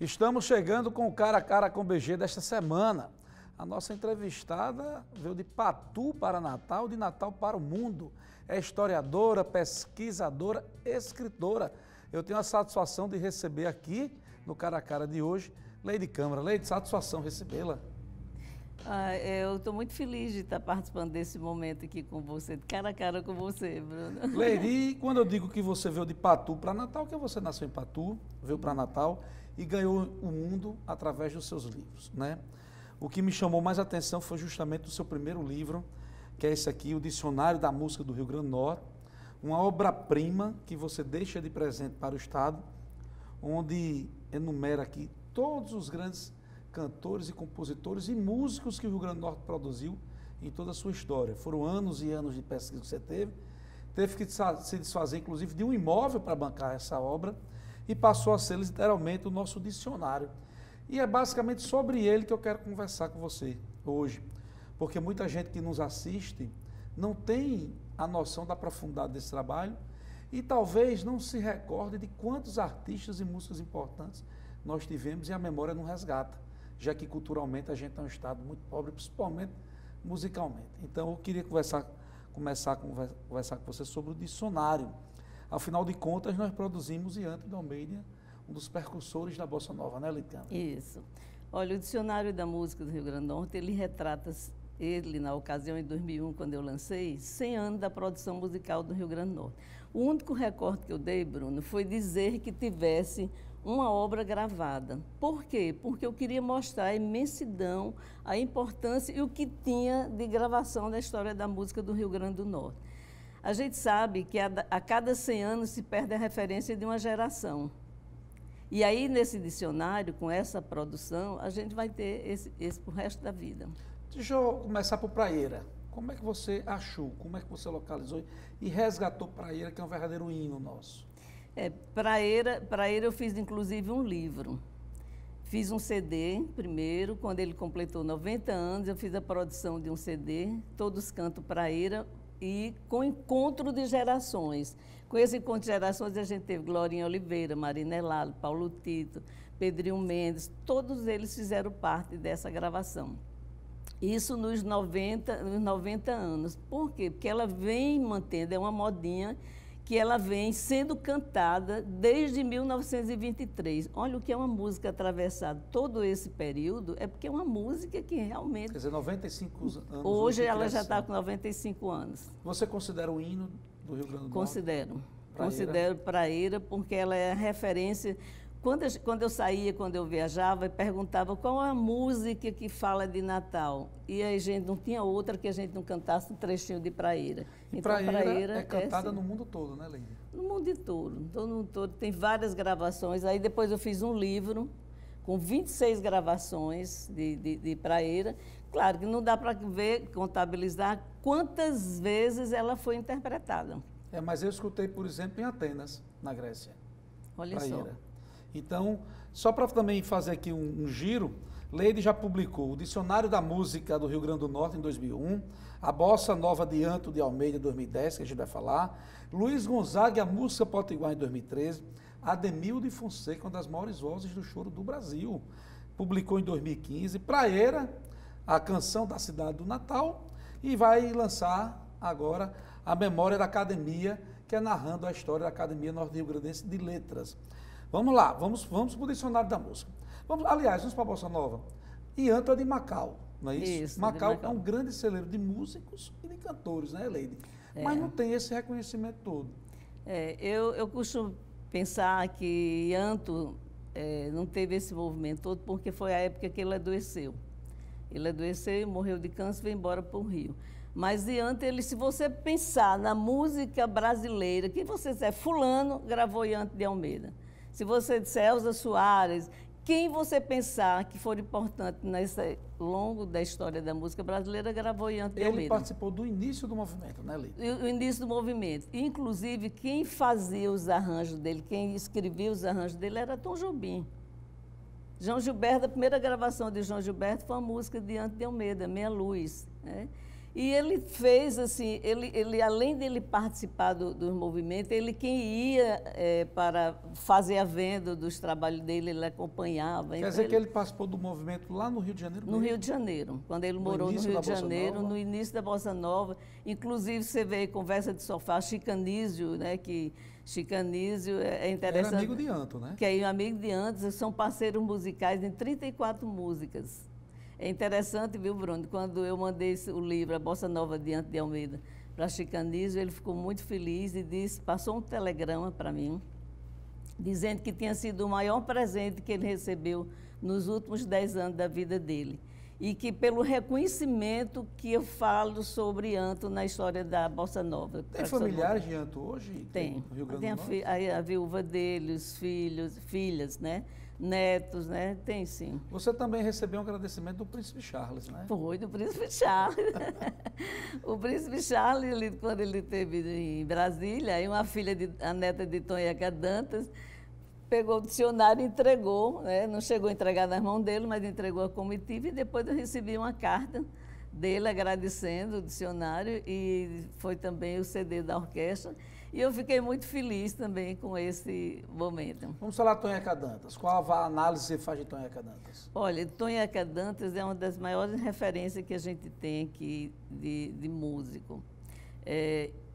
Estamos chegando com o Cara a Cara com BG desta semana. A nossa entrevistada veio de Patu para Natal, de Natal para o mundo. É historiadora, pesquisadora, escritora. Eu tenho a satisfação de receber aqui, no Cara a Cara de hoje, Leide Câmara. Leide, satisfação recebê-la. Eu estou muito feliz de estar participando desse momento aqui com você, de cara a cara com você, Bruno. Leide, quando eu digo que você veio de Patu para Natal, que você nasceu em Patu, veio para Natal e ganhou o mundo através dos seus livros, né? O que me chamou mais atenção foi justamente o seu primeiro livro, que é esse aqui, o Dicionário da Música do Rio Grande do Norte, uma obra-prima que você deixa de presente para o Estado, onde enumera aqui todos os grandes cantores e compositores e músicos que o Rio Grande do Norte produziu em toda a sua história. Foram anos e anos de pesquisa que você teve que se desfazer, inclusive, de um imóvel para bancar essa obra e passou a ser literalmente o nosso dicionário. E é basicamente sobre ele que eu quero conversar com você hoje, porque muita gente que nos assiste não tem a noção da profundidade desse trabalho e talvez não se recorde de quantos artistas e músicos importantes nós tivemos e a memória não resgata, já que culturalmente a gente é um estado muito pobre, principalmente musicalmente. Então eu queria começar a conversar com você sobre o dicionário. Afinal de contas, nós produzimos Ianto de Almeida, um dos percussores da Bossa Nova, né, Leide Câmara? Isso. Olha, o Dicionário da Música do Rio Grande do Norte, ele retrata, na ocasião, em 2001, quando eu lancei, 100 anos da produção musical do Rio Grande do Norte. O único recorte que eu dei, Bruno, foi dizer que tivesse uma obra gravada. Por quê? Porque eu queria mostrar a imensidão, a importância e o que tinha de gravação da história da música do Rio Grande do Norte. A gente sabe que a cada 100 anos se perde a referência de uma geração. E aí, nesse dicionário, com essa produção, a gente vai ter esse para o resto da vida. Deixa eu começar por Praieira. Como é que você achou, como é que você localizou e resgatou Praieira, que é um verdadeiro hino nosso? Praieira eu fiz, inclusive, um livro. Fiz um CD primeiro, quando ele completou 90 anos, eu fiz a produção de um CD, Todos Cantam Praieira, e com encontro de gerações. Com esse encontro de gerações, a gente teve Glorinha Oliveira, Marina Elalo, Paulo Tito, Pedrinho Mendes, todos eles fizeram parte dessa gravação. Isso nos 90 anos. Por quê? Porque ela vem mantendo, é uma modinha que ela vem sendo cantada desde 1923. Olha o que é uma música atravessada todo esse período, é porque é uma música que realmente... Quer dizer, 95 anos. Hoje ela já está com 95 anos. Você considera o hino do Rio Grande do Norte? Considero Praieira, porque ela é a referência... Quando eu saía, quando eu viajava, eu perguntava qual a música que fala de Natal. E a gente não tinha outra que a gente não cantasse um trechinho de Praieira. E então, Praieira é cantada no mundo todo, né, Leide? No mundo todo. Tem várias gravações. Aí depois eu fiz um livro com 26 gravações de Praieira. Claro que não dá para contabilizar quantas vezes ela foi interpretada. Mas eu escutei, por exemplo, em Atenas, na Grécia. Olha Praieira. Só. Então, só para também fazer aqui um giro, Leide já publicou o Dicionário da Música do Rio Grande do Norte em 2001, a Bossa Nova de Ianto de Almeida em 2010, que a gente vai falar, Luiz Gonzaga e a Música Potiguar em 2013, Ademildo Fonseca, uma das maiores vozes do choro do Brasil, publicou em 2015, Praieira, a canção da cidade do Natal, e vai lançar agora a Memória da Academia, que é narrando a história da Academia Norte-Rio-Grandense de Letras. Vamos lá, vamos para o Dicionário da Música. Aliás, vamos para a Bossa Nova. Ianto é de Macau, não é isso? Isso, Macau é um grande celeiro de músicos e de cantores, né, Leide? Mas não tem esse reconhecimento todo. Eu costumo pensar que Ianto não teve esse movimento todo porque foi a época que ele adoeceu. Ele adoeceu, morreu de câncer e veio embora para o Rio. Mas Ianto, se você pensar na música brasileira, quem você disser, fulano gravou Ianto de Almeida. Se você disser Elza Soares, quem você pensar que for importante nesse longo da história da música brasileira, gravou Ianto de Almeida. Ele participou do início do movimento, né, Leide? O início do movimento. Inclusive, quem fazia os arranjos dele, quem escrevia os arranjos dele era Tom Jobim. João Gilberto, a primeira gravação de João Gilberto foi a música de Ianto de Almeida, Meia Luz, né? E ele fez, assim, além dele participar dos movimentos, ele quem ia para fazer a venda dos trabalhos dele, ele acompanhava. Quer dizer que ele participou do movimento lá no Rio de Janeiro? No Rio de Janeiro, quando ele morou no Rio de Janeiro, no início da Bossa Nova. Inclusive, você vê Conversa de Sofá, Chicanísio, né, que Chicanísio é interessante. Era amigo de Anto, né? Que é amigo de Anto, são parceiros musicais em 34 músicas. É interessante, viu, Bruno? Quando eu mandei o livro, A Bossa Nova de Anto de Almeida, para Chicanísio, ele ficou muito feliz e passou um telegrama para mim, dizendo que tinha sido o maior presente que ele recebeu nos últimos 10 anos da vida dele. E que pelo reconhecimento que eu falo sobre Anto na história da Bossa Nova. Tem familiares de Anto hoje? Tem. No Rio Grande do Norte? Tem a viúva dele, os filhos, filhas, né? Netos, né? Tem sim. Você também recebeu um agradecimento do Príncipe Charles, né? Foi, do Príncipe Charles. O Príncipe Charles, quando ele esteve em Brasília, aí uma filha, a neta de Tonhaca Dantas, pegou o dicionário e entregou, né? Não chegou a entregar nas mãos dele, mas entregou à comitiva, e depois eu recebi uma carta dele agradecendo o dicionário, e foi também o CD da orquestra. E eu fiquei muito feliz também com esse momento. Vamos falar de Tonhaca Dantas. Qual a análise você faz de Tonhaca Dantas? Olha, Tonhaca Dantas é uma das maiores referências que a gente tem aqui de músico.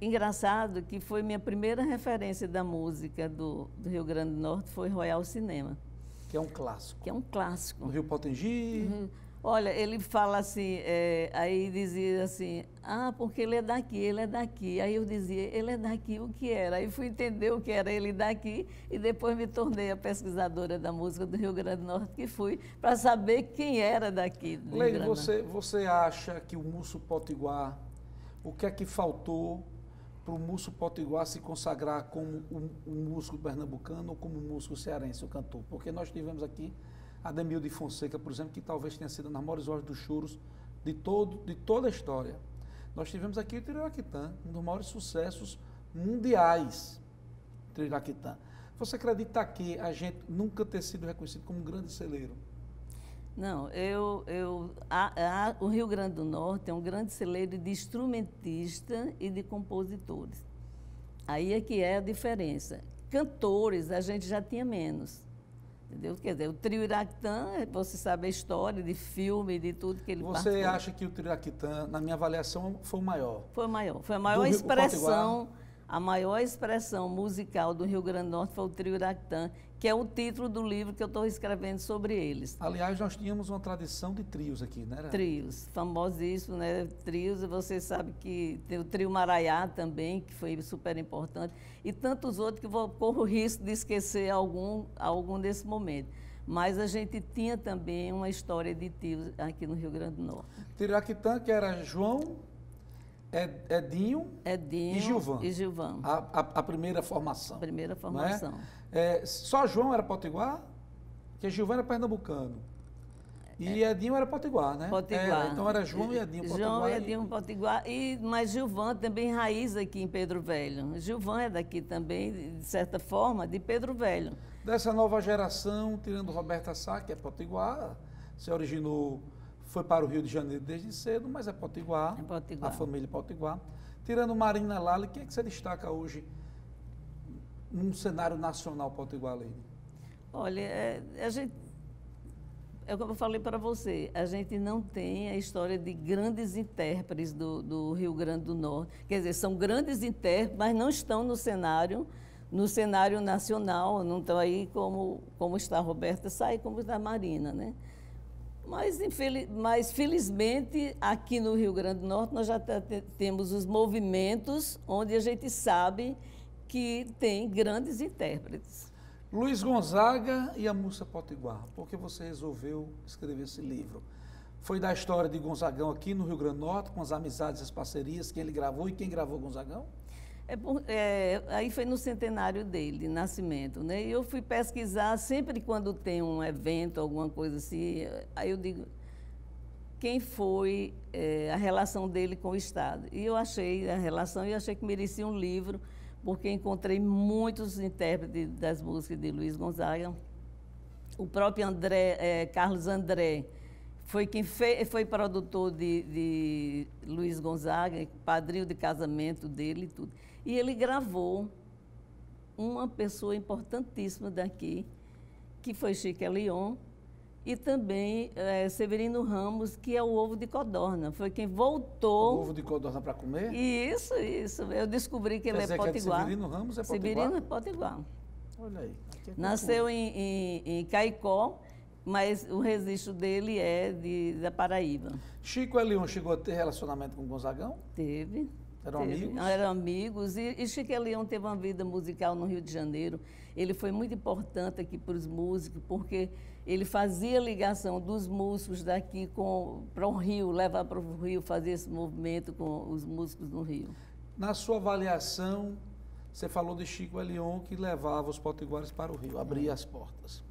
Engraçado que foi minha primeira referência da música do Rio Grande do Norte, foi Royal Cinema. Que é um clássico. Que é um clássico. No Rio Potengi. Uhum. Olha, ele fala assim, aí dizia assim, porque ele é daqui, ele é daqui. Aí eu dizia, ele é daqui, o que era? Aí fui entender o que era ele daqui, e depois me tornei a pesquisadora da música do Rio Grande do Norte, que fui para saber quem era daqui. Leide, você acha que o Múcio Potiguar, o que é que faltou para o Múcio Potiguar se consagrar como um músico pernambucano ou como um músico cearense, o cantor? Porque nós tivemos aqui Ademil de Fonseca, por exemplo, que talvez tenha sido nas maiores horas dos choros de toda a história. Nós tivemos aqui o Trio-Iraquitã, um dos maiores sucessos mundiais, Trio-Iraquitã. Você acredita que a gente nunca ter sido reconhecido como um grande celeiro? Não, o Rio Grande do Norte é um grande celeiro de instrumentista e de compositores. Aí é que é a diferença. Cantores, a gente já tinha menos. Entendeu? Quer dizer, o Trio Iraquitã, você sabe a história de filme, de tudo que ele participou. Você acha que o Trio Iraquitã, na minha avaliação, foi o maior? Foi o maior. Foi a maior expressão, a maior expressão musical do Rio Grande do Norte foi o Trio Iraquitã, que é o título do livro que eu estou escrevendo sobre eles. Aliás, nós tínhamos uma tradição de trios aqui, né? Trios, famosíssimo, né? Trios, você sabe que tem o Trio Maraiá também, que foi super importante, e tantos outros que corro o risco de esquecer algum desse momento. Mas a gente tinha também uma história de trios aqui no Rio Grande do Norte. Trio Iraquitã, que era João, Edinho e Gilvan. A primeira formação. A primeira formação. Só João era potiguar? Porque Gilvan era pernambucano. E Edinho era potiguar, né? Potiguar. Então era João e Edinho potiguar. João e Edinho potiguar. Mas Gilvan também raiz aqui em Pedro Velho. Gilvan é daqui também, de certa forma, de Pedro Velho. Dessa nova geração, tirando Roberta Sá, que é potiguar, se originou, foi para o Rio de Janeiro desde cedo, mas é potiguar. É potiguar. A família potiguar. Tirando Marina Lali, quem é que você destaca hoje num cenário nacional potiguar, Leide? Olha, a gente, é como eu falei para você, a gente não tem a história de grandes intérpretes do Rio Grande do Norte. Quer dizer, são grandes intérpretes, mas não estão no cenário nacional, não estão aí como está a Roberta Sá e como está a Marina, né? Mas felizmente, aqui no Rio Grande do Norte, nós já temos os movimentos onde a gente sabe que tem grandes intérpretes. Luiz Gonzaga e a Múcia Potiguar. Por que você resolveu escrever esse livro? Foi da história de Gonzagão aqui no Rio Grande do Norte, com as amizades, as parcerias que ele gravou e quem gravou Gonzagão? Aí foi no centenário dele, de nascimento, né? E eu fui pesquisar, sempre quando tem um evento, alguma coisa assim, aí eu digo, quem foi a relação dele com o Estado? E eu achei a relação e achei que merecia um livro, porque encontrei muitos intérpretes das músicas de Luiz Gonzaga. O próprio Carlos André Foi quem foi produtor de Luiz Gonzaga, padrinho de casamento dele e tudo. E ele gravou uma pessoa importantíssima daqui, que foi Chica Leon, e também Severino Ramos, que é o ovo de codorna. Foi quem voltou... O ovo de codorna para comer? Isso. Eu descobri que ele é potiguar. Severino Ramos é potiguar? Severino é potiguar. Olha aí. Nasceu em Caicó, mas o registro dele é da Paraíba. Chico Leon chegou a ter relacionamento com o Gonzagão? Teve. Eram amigos? Eram amigos. E Chico Leon teve uma vida musical no Rio de Janeiro. Ele foi muito importante aqui para os músicos, porque ele fazia ligação dos músicos daqui para o Rio, levar para o Rio, fazer esse movimento com os músicos no Rio. Na sua avaliação, você falou de Chico Leon, que levava os potiguares para o Rio, abria as portas.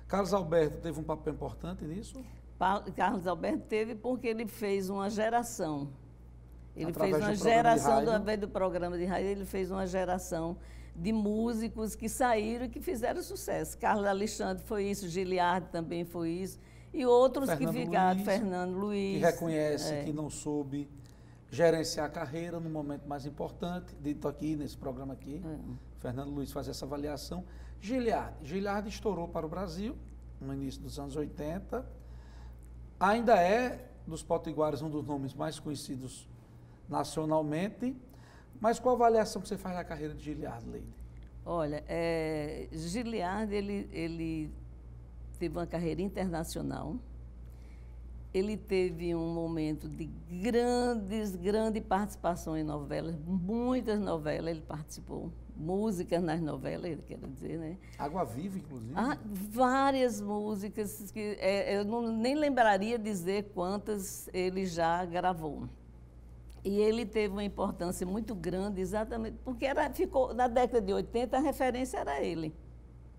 Carlos Alberto teve um papel importante nisso? Carlos Alberto teve porque ele fez uma geração. Ele Através fez uma geração, através do programa de rádio, ele fez uma geração de músicos que saíram e que fizeram sucesso. Carlos Alexandre foi isso, Giliardi também foi isso, e outros Fernando que ficaram, Luiz, Fernando Luiz. Que reconhece que não soube gerenciar a carreira no momento mais importante, dito aqui, nesse programa aqui. Fernando Luiz faz essa avaliação. Giliardi estourou para o Brasil no início dos anos 80. Ainda é, dos potiguares, um dos nomes mais conhecidos nacionalmente. Mas qual a avaliação que você faz da carreira de Giliardi, Leide? Olha, Giliardi, ele teve uma carreira internacional. Ele teve um momento de grande participação em novelas, muitas novelas ele participou, músicas nas novelas, ele quer dizer, né? Água Viva, inclusive. Várias músicas que eu nem lembraria dizer quantas ele já gravou. E ele teve uma importância muito grande, exatamente, porque ficou na década de 80 a referência era ele.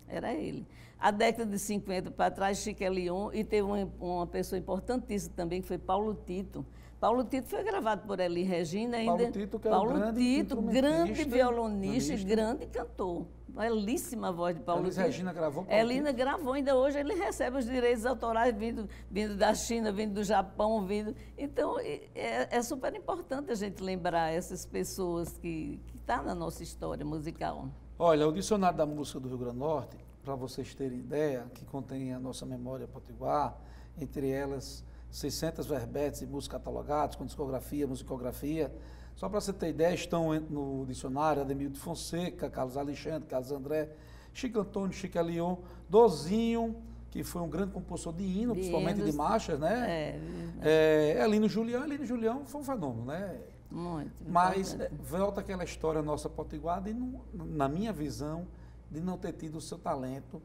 Era ele. A década de 50 para trás, Chico Leon, e teve uma pessoa importantíssima também, que foi Paulo Tito. Paulo Tito foi gravado por Elis Regina ainda. Paulo Tito, que é grande violonista e grande cantor. Belíssima voz de Paulo Tito. Elis Regina gravou Paulo Elina gravou, ainda hoje ele recebe os direitos autorais vindo da China, vindo do Japão, vindo. Então, é super importante a gente lembrar essas pessoas que estão na nossa história musical. Olha, o Dicionário da Música do Rio Grande do Norte, para vocês terem ideia, que contém a nossa memória potiguar, entre elas 600 verbetes e músicas catalogadas, com discografia, musicografia. Só para você ter ideia, estão no dicionário Ademildo de Fonseca, Carlos Alexandre, Carlos André, Chico Antônio, Chico Leon, Dozinho, que foi um grande compositor de hino, principalmente de marchas, né? Elino Julião foi um fenômeno, né? Muito. Mas volta aquela história nossa potiguar, na minha visão, de não ter tido o seu talento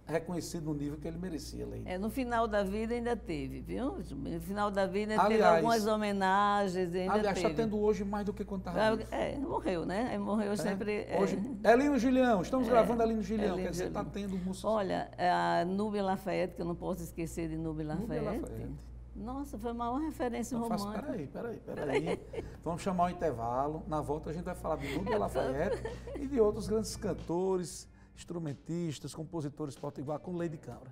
reconhecido no nível que ele merecia, Leide. No final da vida ainda teve, viu? No final da vida ainda teve algumas homenagens. Aliás, está tendo hoje mais do que quando estava vivo. Morreu, né? Morreu sempre. Hoje, Elino Julião, estamos gravando Elino Julião, quer dizer, está tendo música. Olha, a Núbia Lafayette, que eu não posso esquecer de Núbia Lafayette. Nossa, foi a maior referência romântica. Peraí. Vamos chamar o intervalo. Na volta a gente vai falar de Núbia Lafayette e de outros grandes cantores, instrumentistas, compositores potiguar, com Leide Câmara.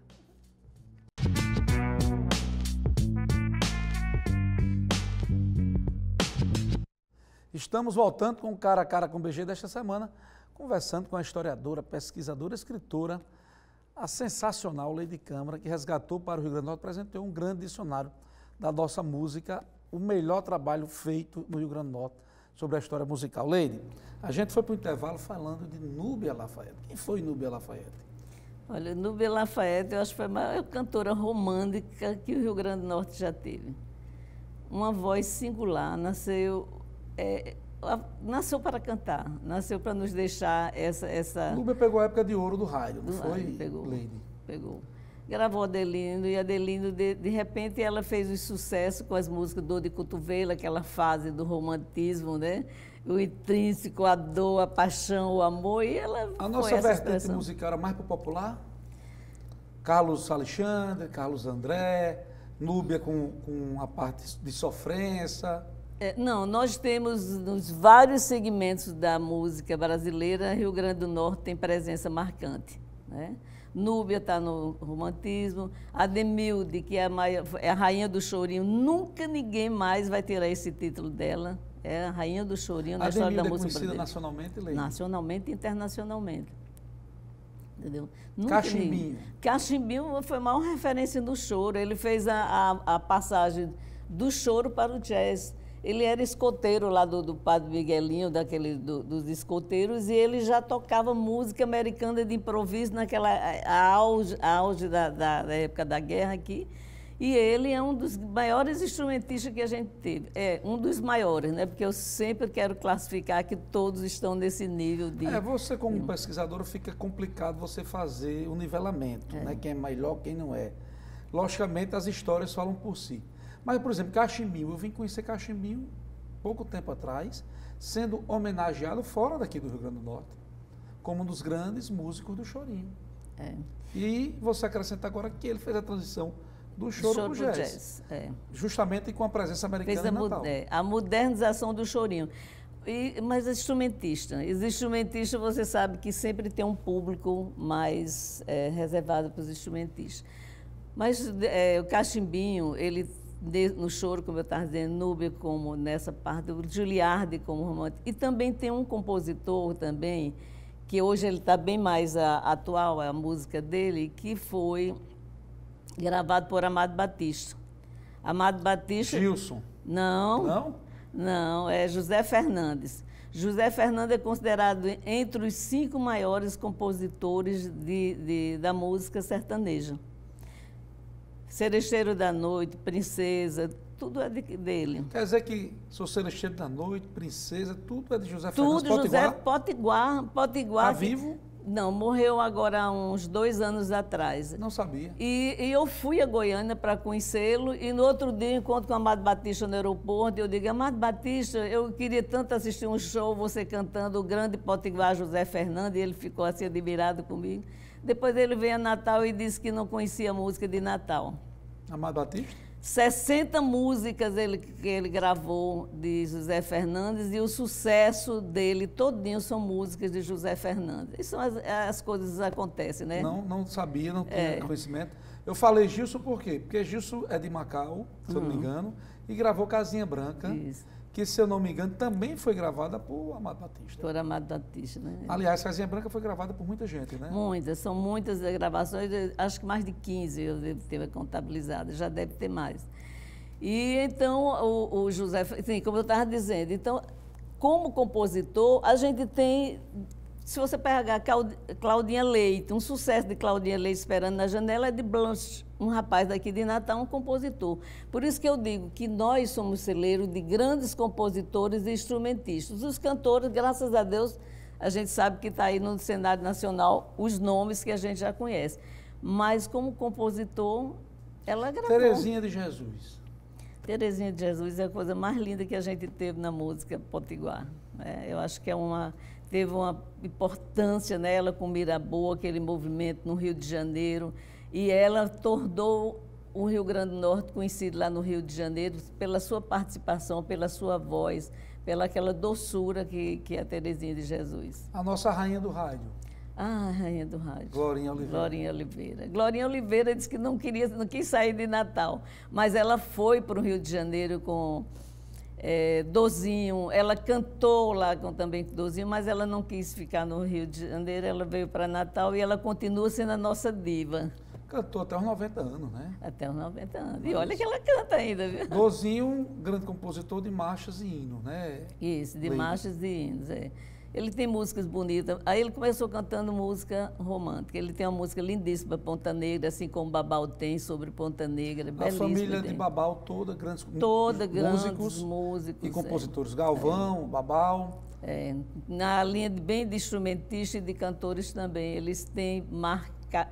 Estamos voltando com o Cara a Cara com o BG desta semana, conversando com a historiadora, pesquisadora, escritora, a sensacional Leide Câmara, que resgatou para o Rio Grande do Norte, apresentou um grande dicionário da nossa música, o melhor trabalho feito no Rio Grande do Norte sobre a história musical. Leide, a gente foi para o intervalo falando de Núbia Lafayette. Quem foi Núbia Lafayette? Olha, Núbia Lafayette, eu acho que foi a maior cantora romântica que o Rio Grande do Norte já teve. Uma voz singular, nasceu para cantar, nasceu para nos deixar essa... Núbia pegou a época de ouro do rádio, não foi, Leide? Pegou. Gravou Adelino, e Adelino, de repente, ela fez o sucesso com as músicas Dor de Cotovelo, aquela fase do romantismo, né? O intrínseco, a dor, a paixão, o amor, e ela A nossa vertente musical era mais para o popular? Carlos Alexandre, Carlos André, Núbia com a parte de sofrência... Não, nós temos nos vários segmentos da música brasileira, Rio Grande do Norte tem presença marcante, né? Núbia está no romantismo, a Demilde, que é é a rainha do chorinho, nunca ninguém mais vai tirar esse título dela. É a rainha do chorinho na história da música brasileira. brasileira. Nacionalmente, Leide? Nacionalmente e internacionalmente. Entendeu? Cachimbinho. Cachimbinho foi a maior referência no choro. Ele fez a passagem do choro para o jazz. Ele era escoteiro lá do Padre Miguelinho, dos escoteiros, e ele já tocava música americana de improviso naquela auge da época da guerra aqui. E ele é um dos maiores instrumentistas que a gente teve. É um dos maiores, né? Porque eu sempre quero classificar que todos estão nesse nível de... Você como pesquisadora fica complicado você fazer o nivelamento, né? Quem é melhor, quem não é. Logicamente as histórias falam por si. Mas, por exemplo, Cachimbinho, eu vim conhecer Cachimbinho pouco tempo atrás, sendo homenageado fora daqui do Rio Grande do Norte, como um dos grandes músicos do chorinho. E você acrescenta agora que ele fez a transição do choro para o jazz. Justamente com a presença americana em Natal. A modernização do chorinho. Mas os instrumentistas, você sabe que sempre tem um público mais reservado para os instrumentistas. Mas o Cachimbinho, ele, no choro, como eu estava dizendo, Núbia como nessa parte, o Giliardi como romântico. E também tem um compositor também, que hoje ele está bem mais atual, a música dele, que foi gravado por Amado Batista. Amado Batista... Gilson. Não, é José Fernandes. José Fernandes é considerado entre os 5 maiores compositores da música sertaneja. Seresteiro da Noite, Princesa, tudo é dele. Quer dizer que Sou Seresteiro da Noite, Princesa, tudo é de José Fernandes Potiguar? José Potiguar. Está vivo? Não, morreu agora há uns 2 anos atrás. Não sabia. E eu fui a Goiânia para conhecê-lo e no outro dia encontro com o Amado Batista no aeroporto e eu digo, Amado Batista, eu queria tanto assistir um show, você cantando o grande Potiguar José Fernandes, e ele ficou assim admirado comigo. Depois ele veio a Natal e disse que não conhecia a música de Natal. Amado Batista? 60 músicas que ele gravou de José Fernandes e o sucesso dele todinho são músicas de José Fernandes. Isso são as coisas que acontecem, né? Não sabia, não tinha conhecimento. Eu falei Gilson por quê? Porque Gilson é de Macau, se eu não me engano, e gravou Casinha Branca, que, se eu não me engano, também foi gravada por Amado Batista. Por Amado Batista, né? Aliás, Casinha Branca foi gravada por muita gente, né? São muitas gravações, acho que mais de 15 eu devo ter contabilizado, já deve ter mais. E então, o José, assim, como eu estava dizendo, então, como compositor, a gente tem, se você pegar Claudinha Leite, um sucesso de Claudinha Leite Esperando na Janela é de Blanche, um rapaz daqui de Natal, um compositor. Por isso que eu digo que nós somos celeiros de grandes compositores e instrumentistas. Os cantores, graças a Deus, a gente sabe que está aí no cenário nacional os nomes que a gente já conhece. Mas como compositor, ela gravou. Terezinha de Jesus. Terezinha de Jesus é a coisa mais linda que a gente teve na música potiguar. Eu acho que teve uma importância nela com Miraboa, aquele movimento no Rio de Janeiro, e ela tornou o Rio Grande do Norte conhecido lá no Rio de Janeiro pela sua participação, pela sua voz, pela aquela doçura que é a Terezinha de Jesus. A nossa rainha do rádio. Ah, rainha do rádio. Glorinha Oliveira. Glorinha Oliveira. Glorinha Oliveira disse que não quis sair de Natal, mas ela foi para o Rio de Janeiro com Dozinho. Ela cantou lá também com Dozinho, mas ela não quis ficar no Rio de Janeiro, ela veio para Natal e ela continua sendo a nossa diva. Cantou até os 90 anos, né? Até os 90 anos. E olha que ela canta ainda, viu? Dozinho, um grande compositor de marchas e hinos, né? Isso, de marchas e hinos, Ele tem músicas bonitas. Aí ele começou cantando música romântica. Ele tem uma música lindíssima, Ponta Negra, assim como Babal tem sobre Ponta Negra. A família de Babal toda, grandes músicos e compositores. Galvão, Babal. Na linha bem de instrumentista e de cantores também. Eles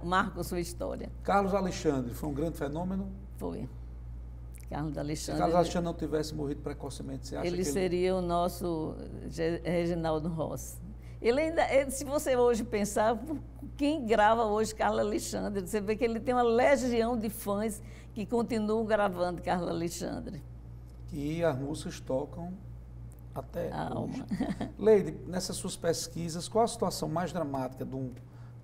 marcam sua história. Carlos Alexandre foi um grande fenômeno? Foi. Carlos Alexandre. Se Carlos Alexandre não tivesse morrido precocemente, você acha ele que seria o nosso Reginaldo Rossi. Se você hoje pensar, quem grava hoje Carlos Alexandre, você vê que ele tem uma legião de fãs que continuam gravando Carlos Alexandre. E as músicas tocam até a hoje. alma. Leide, nessas suas pesquisas, qual a situação mais dramática de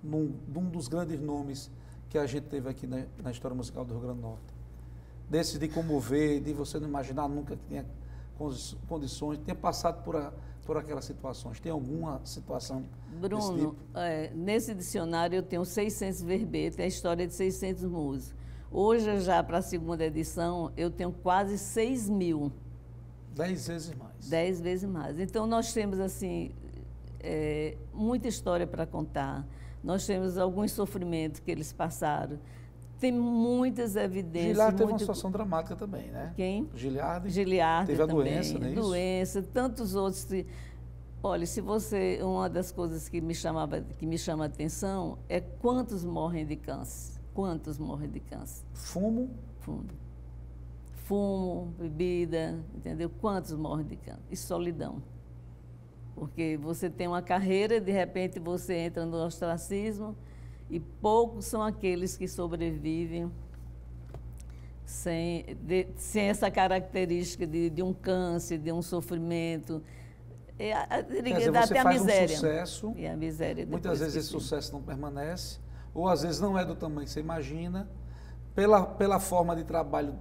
num dos grandes nomes que a gente teve aqui na história musical do Rio Grande do Norte. Desses de comover, de você não imaginar nunca que tinha condições, tinha passado por aquelas situações. Tem alguma situação desse Bruno, tipo? nesse dicionário eu tenho 600 verbetes, a história de 600 músicos. Hoje, já para a segunda edição, eu tenho quase 6.000. 10 vezes mais. 10 vezes mais. Então, nós temos, assim, muita história para contar. Nós temos alguns sofrimentos que eles passaram. Tem muitas evidências. Giliardi teve uma situação dramática também, né? Quem? Giliardi Giliardi teve a também, doença, não é isso? Doença, tantos outros. Olha, se você, uma das coisas que me chama a atenção é quantos morrem de câncer. Quantos morrem de câncer? Fumo. Fumo, bebida, entendeu? Quantos morrem de câncer? E solidão. Porque você tem uma carreira, de repente você entra no ostracismo e poucos são aqueles que sobrevivem sem essa característica de um câncer, de um sofrimento. Quer dizer, você faz miséria. Um sucesso, e a miséria muitas vezes esse sucesso não permanece, ou às vezes não é do tamanho que você imagina, pela forma de trabalho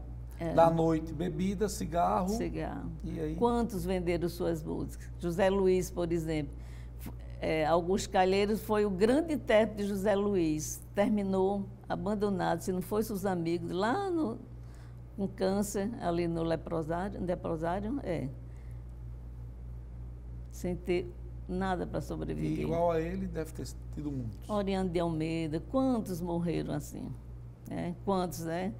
da noite, bebida, cigarro. E aí? Quantos venderam suas músicas? José Luiz, por exemplo. Augusto Calheiros foi o grande intérprete de José Luiz. Terminou abandonado, se não fosse os amigos, lá com câncer, ali no leprosário, sem ter nada para sobreviver. E igual a ele, deve ter tido muitos. Oriane de Almeida, quantos morreram assim? Quantos, né?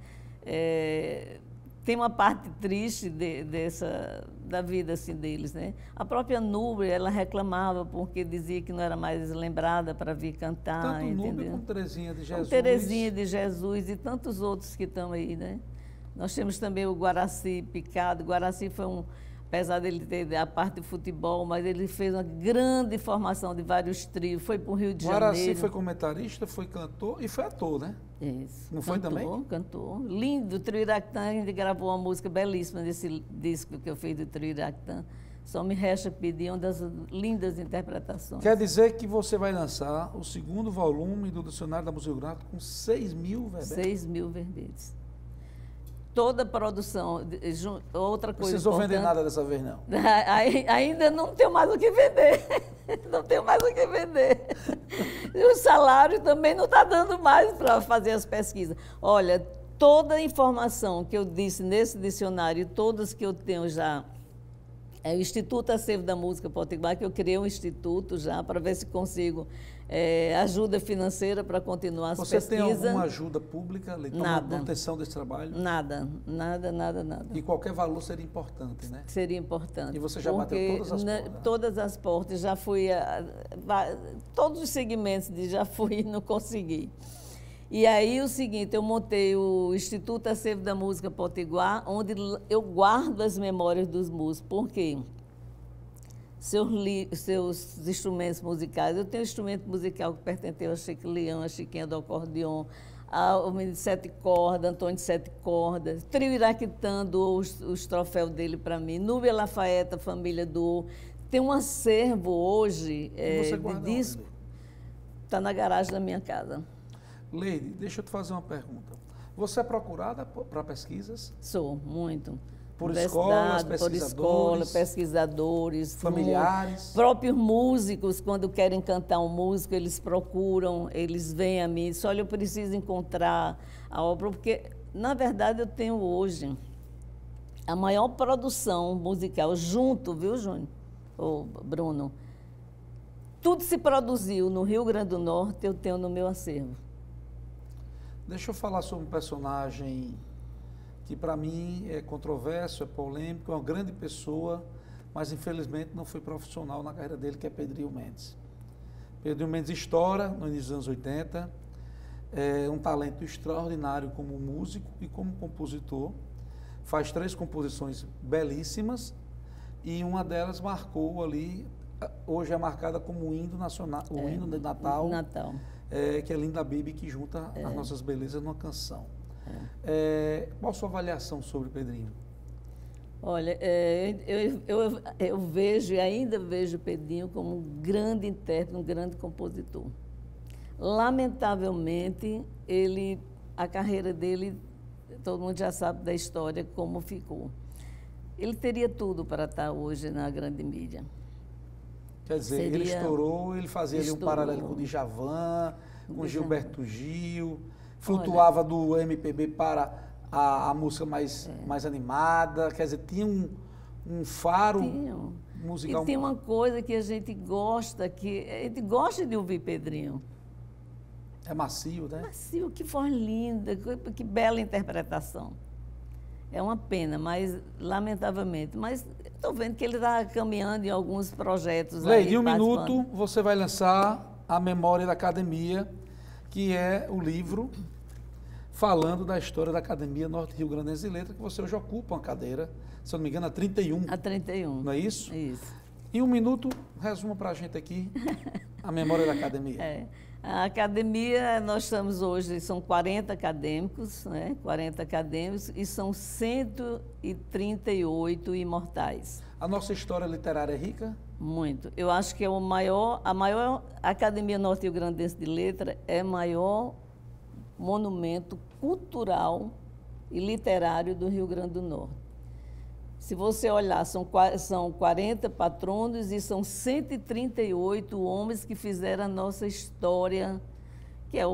Tem uma parte triste da vida assim, deles, né? A própria Núbia, ela reclamava porque dizia que não era mais lembrada para vir cantar. Tanto Núbia como Terezinha de Jesus. Terezinha de Jesus e tantos outros que estão aí, né? Nós temos também o Guaraci Picado. O Guaraci foi apesar dele ter a parte de futebol, mas ele fez uma grande formação de vários trios, foi para o Rio de Janeiro. Guaraci foi comentarista, foi cantor e foi ator, né? Isso. Não foi também? Cantor. Lindo, o Trio Iraquitã, a gente gravou uma música belíssima desse disco que eu fiz do Trio Iraquitã. Só me resta pedir uma das lindas interpretações. Quer dizer que você vai lançar o segundo volume do Dicionário da Música Grata com 6.000 verbetes? 6.000 verbetes. Toda a produção, outra coisa Precisou vender nada dessa vez, não? Ainda não tenho mais o que vender. Não tenho mais o que vender. E o salário também não está dando mais para fazer as pesquisas. Olha, toda a informação que eu disse nesse dicionário, todas que eu tenho já, o Instituto Acervo da Música Potiguar, que eu criei um instituto já para ver se consigo ajuda financeira para continuar as pesquisas. Você tem alguma ajuda pública, nada, manutenção desse trabalho? Nada. E qualquer valor seria importante, né? Seria importante. E você já bateu todas as portas? Todas as portas, já fui todos os segmentos já fui e não consegui. E aí o seguinte, eu montei o Instituto Acervo da Música Potiguar, onde eu guardo as memórias dos músicos. Por quê? Seus instrumentos musicais. Eu tenho um instrumento musical que pertenceu a Chico Leão, a Chiquinha do acordeon, ao menino de 7 cordas, Antônio de 7 cordas, Trio Iraquitã doou os troféus dele para mim, Núbia Lafayette, a família doou. Tem um acervo hoje de disco, está na garagem da minha casa. Leide, deixa eu te fazer uma pergunta. Você é procurada para pesquisas? Sou, muito. Por escolas, pesquisadores, familiares. Próprios músicos, quando querem cantar um músico, eles procuram, eles vêm a mim, dizem, olha, eu preciso encontrar a obra, porque, na verdade, eu tenho hoje a maior produção musical, junto, viu, Júnior? Ô, Bruno? Tudo se produziu no Rio Grande do Norte, eu tenho no meu acervo. Deixa eu falar sobre um personagem que para mim é controverso, é polêmico, é uma grande pessoa, mas infelizmente não foi profissional na carreira dele, que é Pedrinho Mendes. Pedrinho Mendes estoura no início dos anos 80, é um talento extraordinário como músico e como compositor, faz 3 composições belíssimas e uma delas marcou ali, hoje é marcada como o hino nacional, o hino de Natal, que é Linda Bibi, que junta as nossas belezas numa canção. Qual a sua avaliação sobre Pedrinho? Olha, eu vejo e ainda vejo Pedrinho como um grande intérprete, um grande compositor. Lamentavelmente, a carreira dele, todo mundo já sabe da história, como ficou. Ele teria tudo para estar hoje na grande mídia. Quer dizer, ele estourou, ele fazia ali um paralelo com o Djavan, com Gilberto Gil, flutuava do MPB para a música mais animada, quer dizer, tinha um faro musical. E tem uma coisa que a gente gosta de ouvir Pedrinho. É macio, né? Macio, que voz linda, que bela interpretação. É uma pena, mas lamentavelmente. Mas estou vendo que ele está caminhando em alguns projetos. Leide, em um minuto você vai lançar A Memória da Academia, que é o livro falando da história da Academia Norte Rio Grandense de Letras, que você hoje ocupa uma cadeira, se eu não me engano, a 31. A 31. Não é isso? Isso. Em um minuto, resuma para a gente aqui a Memória da Academia. A academia, nós estamos hoje, são 40 acadêmicos, né? 40 acadêmicos, e são 138 imortais. A nossa história literária é rica? Muito. Eu acho que é a maior Academia Norte Rio Grandense de Letras é o maior monumento cultural e literário do Rio Grande do Norte. Se você olhar, são 40 patronos e são 138 homens que fizeram a nossa história, que é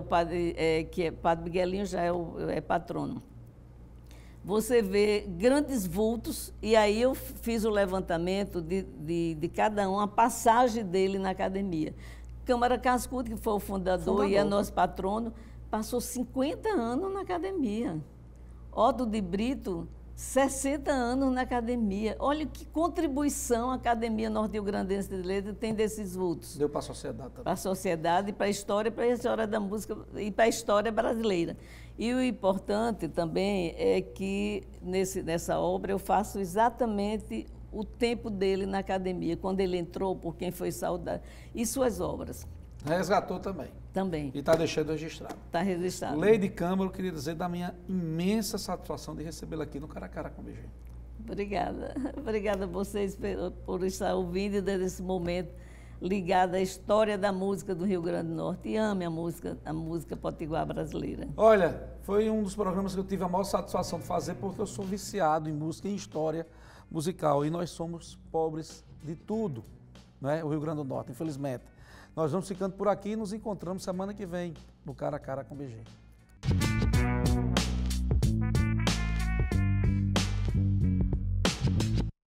Padre Miguelinho já é patrono. Você vê grandes vultos, e aí eu fiz o levantamento de cada um, a passagem dele na academia. Câmara Cascudo, que foi o fundador e é nosso patrono, passou 50 anos na academia. Otto de Brito, 60 anos na academia. Olha que contribuição a Academia Norte Rio Grandense de Letras tem desses vultos. Deu para a sociedade também. Para a sociedade, para a história da música e para a história brasileira. E o importante também é que nessa obra eu faço exatamente o tempo dele na academia, quando ele entrou, por quem foi saudado, e suas obras. Resgatou também. Também. E está deixando registrado. Está registrado. Leide Câmara, eu queria dizer da minha imensa satisfação de recebê-la aqui no Cara a Cara com BG. Obrigada. Obrigada a vocês por estar ouvindo nesse momento ligado à história da música do Rio Grande do Norte. E ame a música potiguar brasileira. Olha, foi um dos programas que eu tive a maior satisfação de fazer, porque eu sou viciado em música e em história musical. E nós somos pobres de tudo, né? O Rio Grande do Norte, infelizmente. Nós vamos ficando por aqui e nos encontramos semana que vem no Cara a Cara com BG.